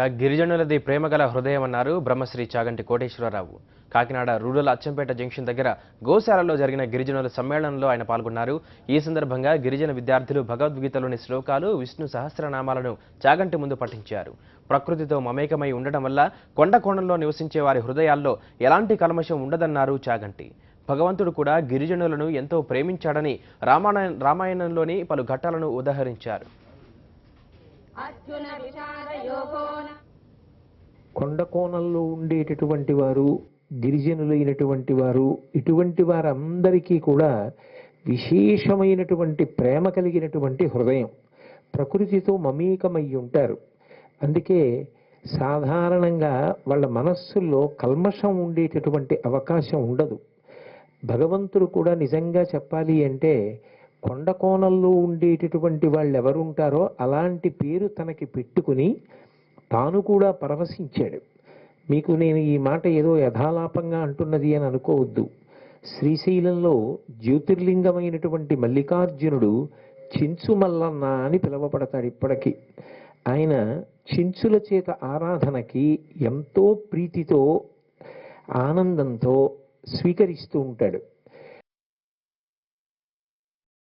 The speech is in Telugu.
గిరిజనులది ప్రేమగల హృదయం అన్నారు బ్రహ్మశ్రీ చాగంటి కోటేశ్వరరావు. కాకినాడ రూరల్ అచ్చంపేట జంక్షన్ దగ్గర గోశాలలో జరిగిన గిరిజనుల సమ్మేళనంలో ఆయన పాల్గొన్నారు. ఈ సందర్భంగా గిరిజన విద్యార్థులు భగవద్గీతలోని శ్లోకాలు, విష్ణు సహస్రనామాలను చాగంటి ముందు పఠించారు. ప్రకృతితో మమేకమై ఉండడం వల్ల కొండ కోణంలో నివసించే వారి హృదయాల్లో ఎలాంటి కల్మషం ఉండదన్నారు చాగంటి. భగవంతుడు కూడా గిరిజనులను ఎంతో ప్రేమించాడని రామాయణంలోని పలు ఘట్టాలను ఉదహరించారు. కొండ కోణంలో ఉండేటటువంటి వారు, గిరిజనులైనటువంటి వారు, ఇటువంటి వారందరికీ కూడా విశేషమైనటువంటి ప్రేమ కలిగినటువంటి హృదయం, ప్రకృతితో మమేకమై ఉంటారు. అందుకే సాధారణంగా వాళ్ళ మనస్సుల్లో కల్మషం ఉండేటటువంటి అవకాశం ఉండదు. భగవంతుడు కూడా నిజంగా చెప్పాలి అంటే కొండ కోణంలో ఉండేటటువంటి వాళ్ళు ఎవరుంటారో అలాంటి పేరు తనకి పెట్టుకుని తాను కూడా పరవశించాడు. మీకు నేను ఈ మాట ఏదో యథాలాపంగా అంటున్నది అని అనుకోవద్దు. శ్రీశైలంలో జ్యోతిర్లింగమైనటువంటి మల్లికార్జునుడు చెంచు మల్లన్న అని పిలువబడతాడు ఇప్పటికీ. ఆయన చెంచుల చేత ఆరాధనకి ఎంతో ప్రీతితో ఆనందంతో స్వీకరిస్తూ ఉంటాడు.